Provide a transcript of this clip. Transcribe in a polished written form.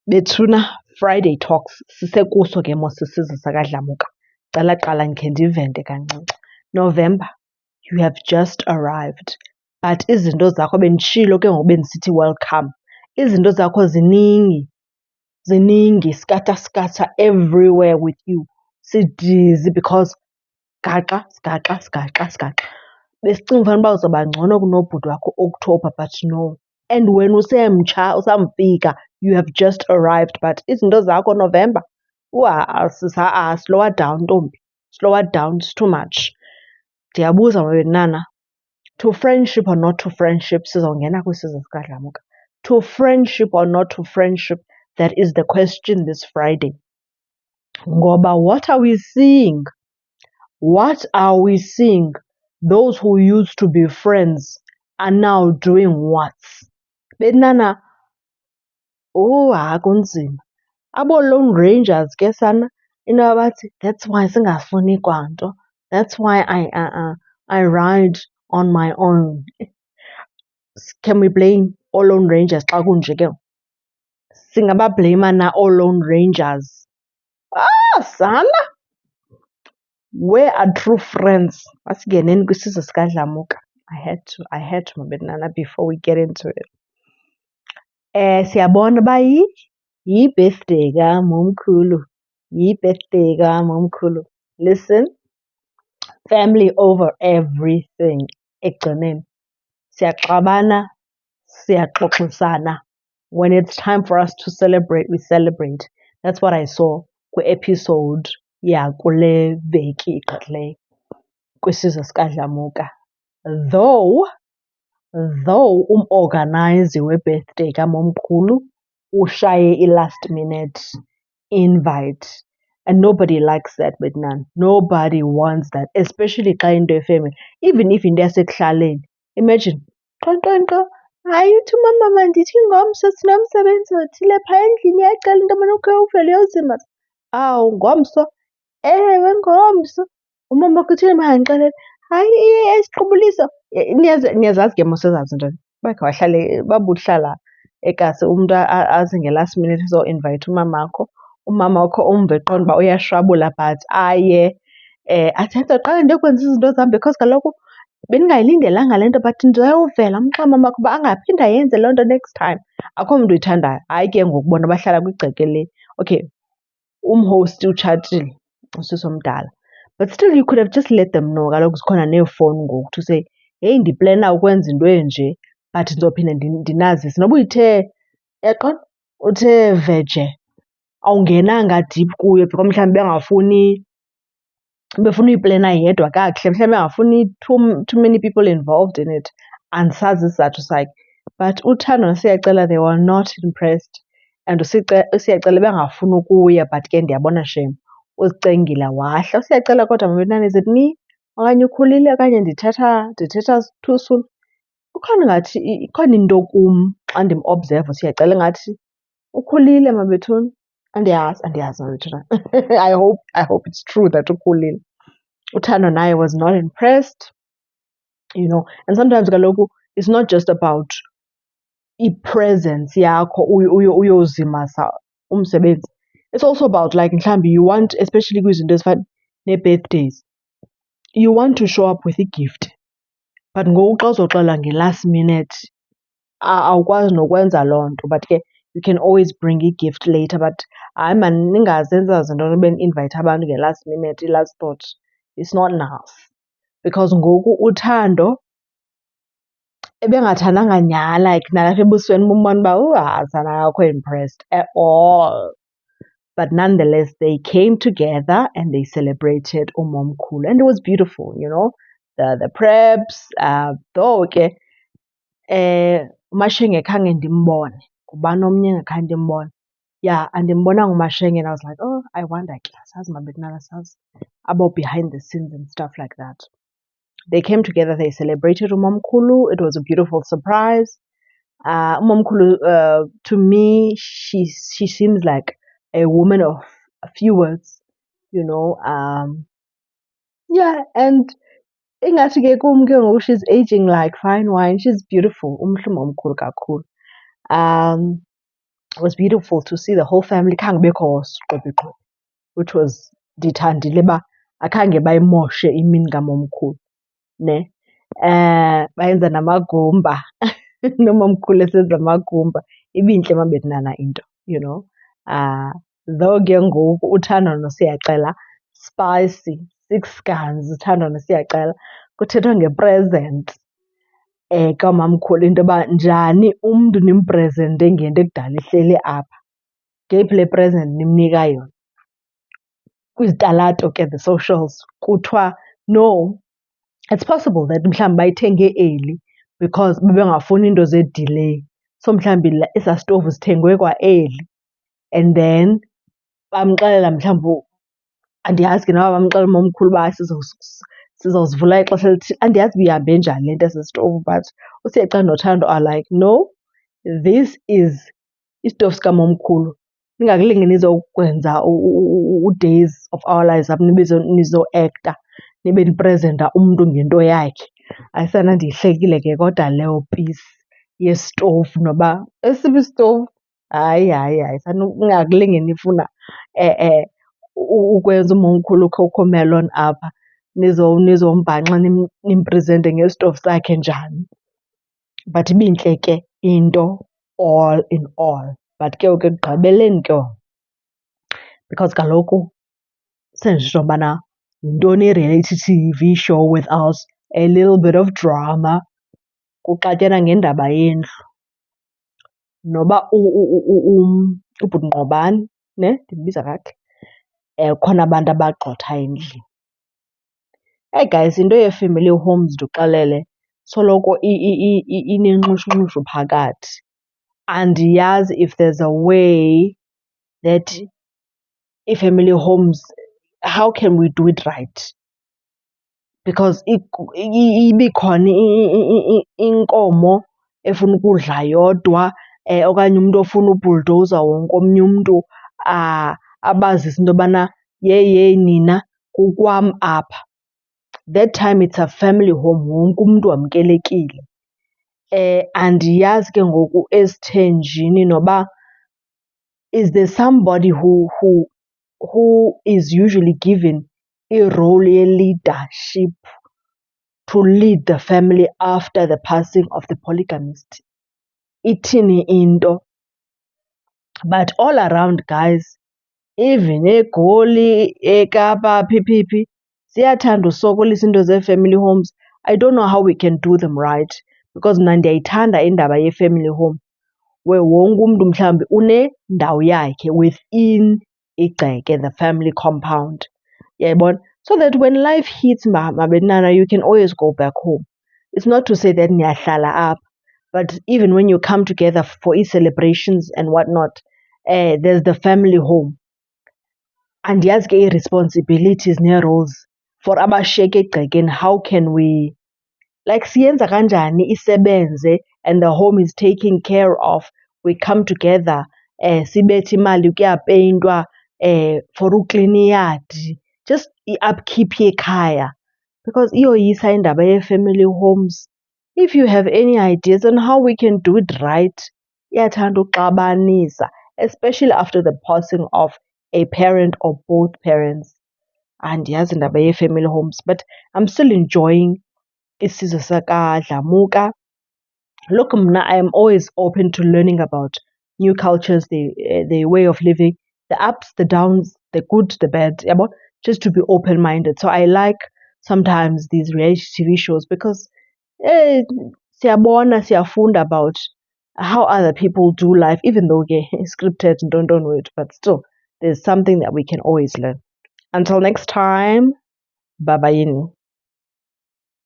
Bethuna Friday Talks sisekuso ke mos isizwe sakwaDlamuka. Qala ndikhe ndivende kancinci. November, you have just arrived. But izinto zakho benditshilo ke ngoku bendisithi welcome. Izinto zakho ziningi, skata everywhere with you. Sidizi because sigaxa. Besicinga fanuba uzawuba ngcono kunobhuti wakho October, but no. And wena usemtsha usamfika, you have just arrived. But izinto zakho November, slower down ntombi, slower down, it's too much. Ndiyabuza mabetnana, to friendship or not to friendship, sizongena kwisizwe sikaDlamuka. To friendship or not to friendship, that is the question this Friday. Ngoba what are we seeing? What are we seeing? Those who used to be friends are now doing what? Betnana, kunzima. Abo Lone Rangers ke sana, into abathi, that's why singafuni kwanto. That's why I ride on my own. Can we blame all Lone Rangers xa kunje ke? Singaba-blame na all Lone Rangers? Sana! Where are true friends? Masingeneni kwisizwe sikaDlamuka. I had to mabetnana before we get into it. Siyabona uba yi-birthday kamomkhulu. Yi-birthday kamomkhulu. Listen, family over everything. Ekugcineni siyaxabana, siyaxoxisana. When it's time for us to celebrate, we celebrate. That's what I saw kwi-episode yakule veki igqithileyo kwisizwe sikaDlamuka. Though umorganizer we-birthday kamomkhulu ushaye i-last minute invite, and nobody likes that with none. Nobody wants that, especially xa into efamily. Even if into yasekuhlaleni, imagine qho hayi uthi umama mandithi ngomso sinomsebenzi othile phaa endlini iyacela into yobana ukhe uvele uyozimasa. Awu ngomso? Ewe ngomso. Umama wakho uthini mandixelele? Hayi isiqubuliso. Niyazazi ke mos ezaa zinto. Bakhe wahlale babuhlala ekasi umntu aze nge-last minute uzoinvayitha umamakho. Umama wakho umve qonda uba uyashwabula but aye athi qala ndiyokwenza izinto zam because kaloku bendingayilindelanga le nto but ndizayovela umxelela umamakho uba angaphinde ayenze loo nto next time. Akho mntu uyithandayo. Hayi ke ngoku bona bahlala kwigceke le. Okay, umhosti utshatile, usisi omdala. But still you could have just let them know. Kaloku zikhona neefowuni ngoku to say, heyi ndiplana ukwenza into enje but ndizophinda ndinazise. Noba uyithe yaqonda, uthe veje, awungenanga deep kuyo because mhlawumbi bengafuni, befuna uyiplana yedwa kakuhle, mhlawumbi bengafuni too many people involved in it. Andisazi isizathu sakhe. But uThando noSiyacela, they were not impressed. And uSiyacela bengafuni ukuya but ke ndiyabona shem uzicengile wahla. USiyacela kodwa mabetnana, is it me okanye ukhulile okanye ndithetha too soon? Ukhona ngathi ikhona into kum xa ndim-observa uSiyacela ngathi ukhulile mabethuna. Andiyazi mabethuna. I hope it's true that ukhulile. uThando naye was not impressed, you know. And sometimes kaloku it's not just about i-presence yakho uyozimasa umsebenzi. It's also about like mhlawumbi you want, especially kwizinto ezifana nee-birthdays, you want to show up with a-gift. But ngoku xa uzoxela nge-last minute awukwazi nokwenza loo nto. But ke you can always bring a-gift later. But hayi man, ningazenza zinto nibe ni-invite abantu nge-last minute, i-last thought. It's not enough. Because ngoku uThando ebengathandanga nyhani, like nalapha ebusweni bumbona uba sana akakho impressed at all. But nonetheless, they came together and they celebrated umomkhulu. And it was beautiful, you know. The preps, though ke uMashenge khange ndimbone. Ngubani omnye engakhange ndimbone? Yeah, andimbonanga uMashenge and I was like, oh, I wonder ke sazi mabetnana sazi about behind the scenes and stuff like that. They came together, they celebrated umomkhulu. It was a beautiful surprise. Umomkhulu, to me, she seems like a woman of a few words, you know. Yeah, and ingathi ke kum ke ngoku she's aging like fine wine. She's beautiful. Umhle umomkhulu kakhulu. It was beautiful to see the whole family. Khange bekho siqobhiqobhi, which was ndithandile uba akhange bayimoshe imini kamomkhulu ne. Bayenza namagumba nomamkhulu esenza amagumba. Ibintle uma bekunana into, you know. Though ke ngoku uthandwa noSiyacela spicy, 6 guns uthandwa noSiyacela, kuthethwa nge-present kamamkhulu into yoba njani umntu nimprezente ngento ekudala ihleli apha. Ngeyiphi le present nimnika yona? Kwizitalato ke, the socials, kuthiwa no, it's possible that mhlawumbi bayithenge early because bebengafuni into ze-delay. So mhlawumbi esaa sitovu sithengwe kwa-early and then bamxelela mhlawumbi, andiyazi ke noba bamxelela umomkhulu uba sizozivula ixesha elithile. Andiyazi uba ihambe njani le nto yesi sitovu, but uSiyacela noThando are like, no, this is isitovu sikamomkhulu. Ningakulingi nizokwenza u-days of our lives apho nizo-ekta nibe niprezenta umntu ngento yakhe. Ayisana ndiyihlekile ke kodwa leyo piece yesitovu noba esiphi isitovu. Hayi, ningakulingi nifuna ukwenza umomkhulu uCocomelon apha nizombhanxa nimprezente ngesitovu sakhe njani. But ibintle ke into all in all. But ke ngoku ekugqibeleni ke because kaloku sendisho ubana yintoni i-reality TV show without a little bit of drama. Kuxatyanwa ngendaba yendlu noba ubhuti Ngqobani ne, ndimbiza kakuhle, khona abantu abagxothayo endlini. Hey guys, into yee-family homes ndikuxelele soloko inenxushunxushu phakathi. Andiyazi if there's a way that ii-family homes, how can we do it right? Because ibikhona inkomo efuna ukudla yodwa okanye umntu ofuna ubhuldoza wonke omnye umntu, abazise into yobana yeyi nina kukwam apha. That time it's a family home, wonke umntu wamkelekile. Andiyazi ke ngoku esithenjini noba is there somebody who is usually given i-role ye-leadership to lead the family after the passing of the polygamist? Ithini into? But all around guys, even eGoli, eKapa, phi, ziyathanda usokolisa into zee-family homes. I don't know how we can do them right because mna ndiyayithanda indaba ye-family home where wonke umntu mhlawumbi unendawo yakhe within igceke, the family compound. Uyayibona? So that when life hits mabenana, you can always go back home. It's not to say that niyahlala apha, but even when you come together for celebrations and whatnot, there's the family home. Andiyazi ke ii-responsibilities nee-roles for abashiyeke egcekeni, how can we, like siyenza kanjani isebenze and the home is taken care of, we come together, sibethe imali kuyapeyintwa, for uklina iyadi, just i-upkeep yekhaya, because iyoyisa indaba yee-family homes. If you have any ideas on how we can do it right, iyathanda uxabanisa, especially after the passing of a parent or both parents. Andiyazi indaba yee-family homes, but I'm still enjoying isizwe sakaDlamuka. Look, mna I'm always open to learning about new cultures, the way of living, the ups, the downs, the good, the bad, just to be open-minded. So I like sometimes these reality TV shows because siyafunda about how other people do life, even though scripted, don't know it, but still there's something that we can always learn. Until next time, bye-bye.